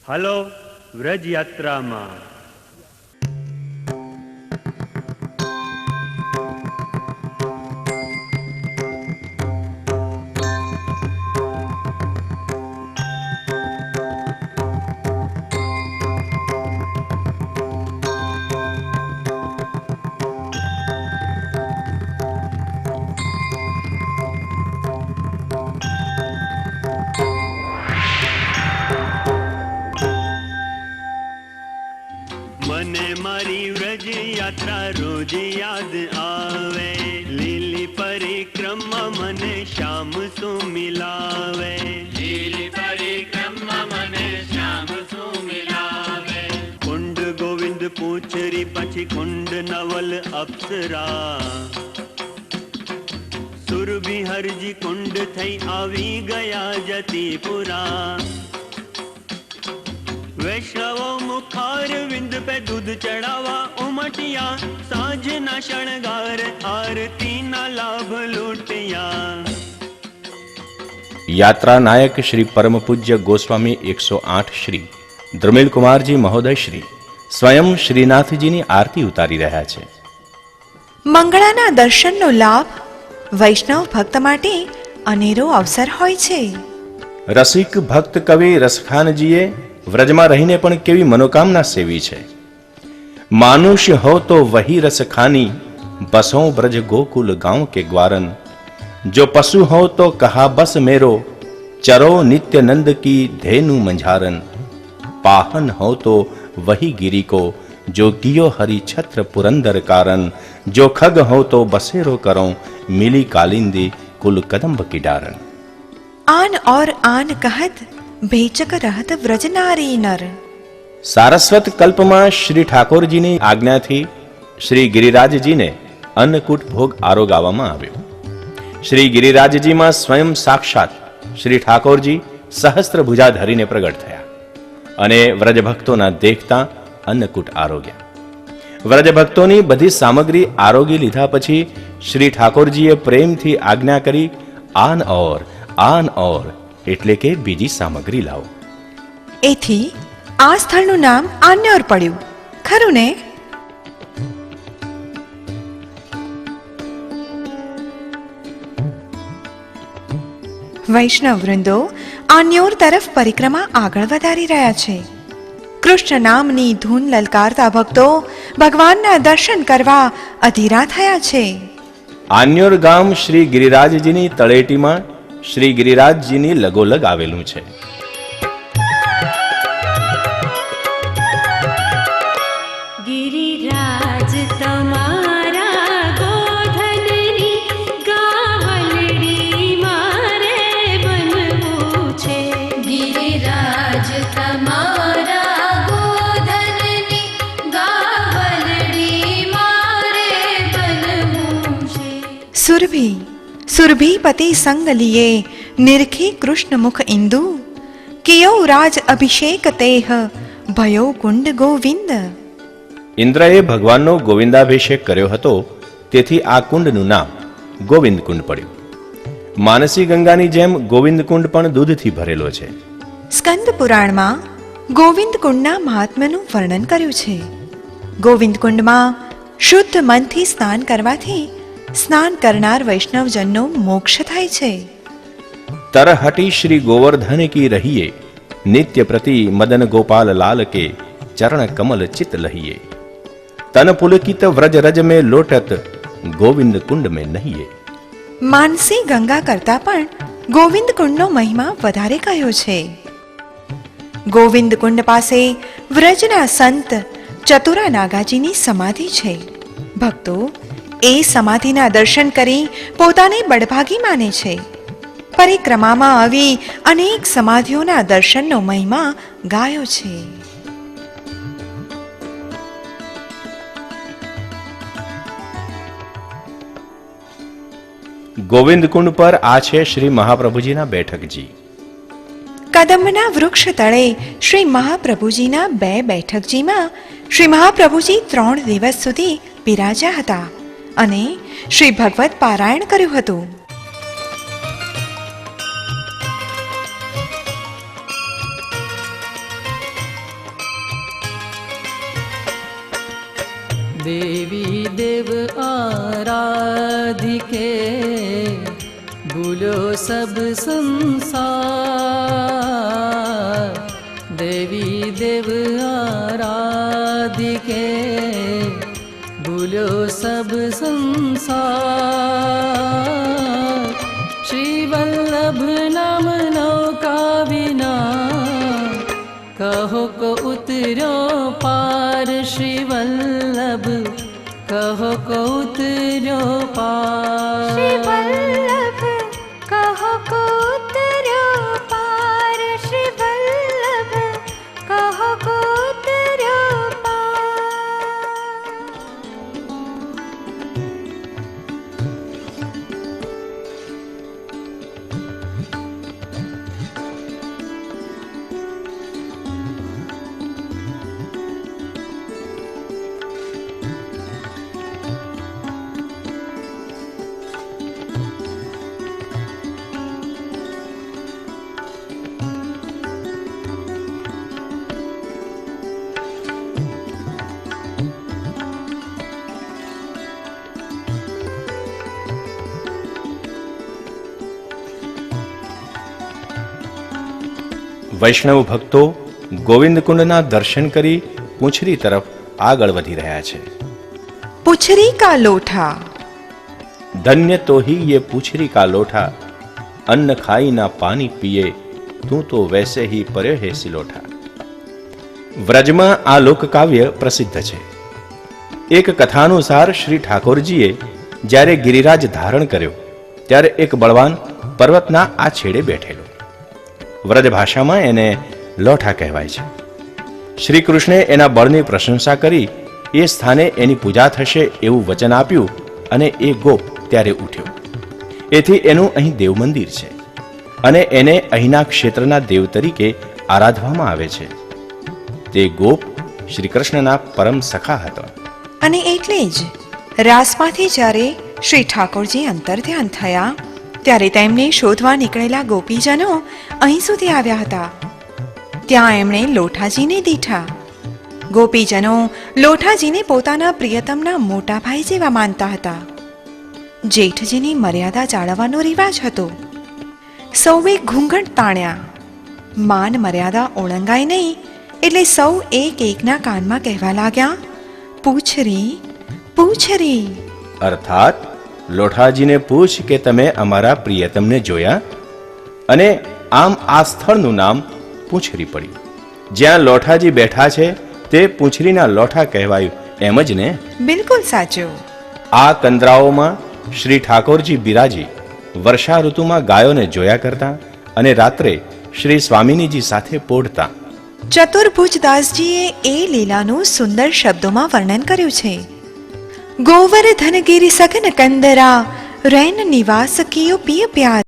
હાલો વ્રજ યાત્રામાં. મને મારી વ્રજ યાત્રા રોજ યાદ આવે, લીલી પરિક્રમા મને શ્યામ શું મિલાવે, લીલી પરિક્રમા મને શ્યામ શું મિલાવે. કુંડ ગોવિંદ પૂછરી પછી કુંડ નવલ અપ્સરા, સુરભી હરજી કુંડ થઈ આવી ગયા જતીપુરા. વૈષ્ણવો મુખાર વિંદ पे दूध चढ़ावा उमटिया, साँझना शणगार आरती ना लाभ लूटिया. યાત્રા નાયક શ્રી પરમ પૂજ્ય ગોસ્વામી 108 શ્રી દ્રમિલ કુમારજી મહોદય શ્રી સ્વયં શ્રીનાથજીની આરતી ઉતારી રહ્યા છે. મંગળાના દર્શનનો લાભ વૈષ્ણવ ભક્ત માટે અનેરો અવસર હોય છે. રસિક ભક્ત કવિ રસખાનજીએ વ્રજમાં રહીને પણ કેવી મનોકામના સેવી છે. માનુષ્ય હો તો વહી રસખાની, બસો બ્રજ ગોકુલ ગાંવ કે ગ્વારન. જો પશુ હો તો કહા બસ મેરો, ચરો નિત્ય નંદ કી ધેनु મંઝારન. પાહન હો તો વહી गिरी को, जो कियो हरि छत्र पुरंदर कारण. जो खग हो तो बसेरो करो, मिली कालिंदी कुल कदम्ब की डारन. आन और आन कहत ભેચક રહત વ્રજનારી નર. સારસ્વત કલ્પમાં શ્રી ઠાકોરજીની આજ્ઞાથી શ્રી ગિરિરાજજીને અન્નકૂટ ભોગ આરોગાવવામાં આવ્યો. શ્રી ગિરિરાજજીમાં સ્વયં સાક્ષાત શ્રી ઠાકોરજી સહસ્ત્ર ભુજા ધરીને પ્રગટ થયા અને વ્રજભક્તોના દેખતા અન્નકૂટ આરોગ્યા. વ્રજભક્તોની બધી સામગ્રી આરોગી લીધા પછી શ્રી ઠાકોરજીએ પ્રેમથી આજ્ઞા કરી, આન ઓર એટલે કે બીજી સામગ્રી લાવો. એથી આ સ્થળનું નામ આન્યોર પડ્યું, ખરું ને? વૈષ્ણવ વૃંદો આન્યોર તરફ પરિક્રમા આગળ વધારી રહ્યા છે. કૃષ્ણ નામની ધૂન લલકારતા ભક્તો ભગવાનના દર્શન કરવા અધીરા થયા છે. આન્યોર ગામ શ્રી ગિરિરાજજીની તળેટીમાં શ્રી ગિરિરાજજીની લગોલગ આવેલું છે. ગિરિરાજ તમારા ગોધનની ગાવલડી મારે બનવું છે. ગિરિરાજ તમારા ગોધનની ગાવલડી મારે બનવું છે. સુરભી પતિ સંગ લીએ, નિરખી કૃષ્ણ મુખ ઇન્દુ. કિયો રાજ અભિષેક તેહ, ભયો કુંડ ગોવિંદ. ઇન્દ્રએ ભગવાનનો ગોવિંદાભિષેક કર્યો હતો, તેથી આ કુંડનું નામ ગોવિંદ કુંડ પડ્યું. માનસી ગંગાની જેમ ગોવિંદ કુંડ પણ દૂધથી ભરેલો છે. સ્કંદ પુરાણમાં ગોવિંદ કુંડના મહાત્મ્યનું વર્ણન કર્યું છે. ગોવિંદ કુંડમાં શુદ્ધ મનથી સ્નાન કરવાથી સ્નાન કરનાર વૈષ્ણવજનનો મોક્ષ થાય છે. તરહટી શ્રી ગોવર્ધન કી રહીએ, નિત્ય પ્રતિ મદન ગોપાલ લાલ કે ચરણ કમલ ચિત લહીએ. તન પુલકિત વ્રજ રજ में લોટત, ગોવિંદ કુંડ में નહીએ. માનસી ગંગા કરતા પણ ગોવિંદ કુંડનો મહિમા વધારે કહ્યો છે. ગોવિંદ કુંડ પાસે વ્રજના સંત ચતુરા નાગાજીની સમાધિ છે. ભક્તો એ સમાધિના દર્શન કરી પોતાને બડભાગી માને છે. પરિક્રમામાં આવી અનેક સમાધિઓના દર્શનનો મહિમા ગાયો છે. ગોવિંદ કુંડ પર આ છે શ્રી મહાપ્રભુજીના બેઠકજી. કદંબના વૃક્ષ તળે શ્રી મહાપ્રભુજીના બે બેઠકજીમાં શ્રી મહાપ્રભુજી 3 દિવસ સુધી બિરાજ્યા હતા અને શ્રી ભગવત પારાયણ કર્યું હતું. देवी देव आराधिके भूलो सब संसार देवी देव आराधिके भूलो सब संसार श्री वल्लभ नाम नौका विना कहो को उतरो पार श्री वल्लभ कहो को उतरो पार श्री वल्लभ कहो को उतरो पार श्री वल्लभ कहो को उतरो पार વૈષ્ણવ ભક્તો ગોવિંદ કુંડના દર્શન કરી પૂંછરી તરફ આગળ વધી રહ્યા છે. પૂછરી કા લોઠા, ધન્ય તો હી યે પૂછરી કા લોઠા, અન્ન ખાઈ ના પાણી પીએ, તું તો વૈસે હી पर्यो હે સિલોઠા. વ્રજમાં આ લોકકાવ્ય પ્રસિદ્ધ છે. એક કથાનુસાર શ્રી ઠાકોરજીએ જ્યારે ગિરિરાજ ધારણ કર્યો ત્યારે એક બળવાન પર્વતના આ છેડે બેઠેલો. વ્રજ ભાષામાં એને લોઠા કહેવાય છે. શ્રી કૃષ્ણે એના બળની પ્રશંસા કરી એ સ્થાને એની પૂજા થશે એવું વચન આપ્યું અને એ ગોપ ત્યારે ઉઠ્યો. એથી એનું અહીં દેવ મંદિર છે અને એને અહીંના ક્ષેત્રના દેવ તરીકે આરાધવામાં આવે છે. તે ગોપ શ્રી કૃષ્ણના પરમ સખા હતા. અને એટલે જ રાસમાંથી જ્યારે શ્રી ઠાકોરજી અંતર્ધ્યાન થયા ત્યારે તેમને શોધવા નીકળેલા ગોપીજનો અહીં સુધી આવ્યા હતા. ત્યાં એમણે લોઠાજીને દીઠા. ગોપીજનો લોઠાજીને પોતાના પ્રિયતમના મોટા ભાઈ જેવા માનતા હતા. જેઠજીની મર્યાદા જાળવવાનો રિવાજ હતો. સૌએ ઘૂંઘટ તાણ્યા. માન મર્યાદા ઓળંગાય નહીં એટલે સૌ એક એકના કાનમાં કહેવા લાગ્યા, પૂછરી પૂછરી. અર્થાત લોઠાજીને પૂછ કે તમે અમારા પ્રિયતમને જોયા? અને આમ આ સ્થળનું નામ પૂંછરી પડ્યું. જ્યાં લોઠાજી બેઠા છે તે પૂંછરીના લોઠા કહેવાયું, એમ જ ને? બિલકુલ સાચું. આ કંદરાઓમાં શ્રી ઠાકોરજી બિરાજી વર્ષા ઋતુમાં ગાયોને જોયા કરતા અને રાત્રે શ્રી સ્વામિનીજી સાથે પોઢતા. ચતુર્ભુજદાસજીએ એ લીલાનું સુંદર શબ્દોમાં વર્ણન કર્યું છે. ગોવર્ધન ગિરિ સઘન કંદરા રૈન નિવાસ કિયો પિય પ્યાર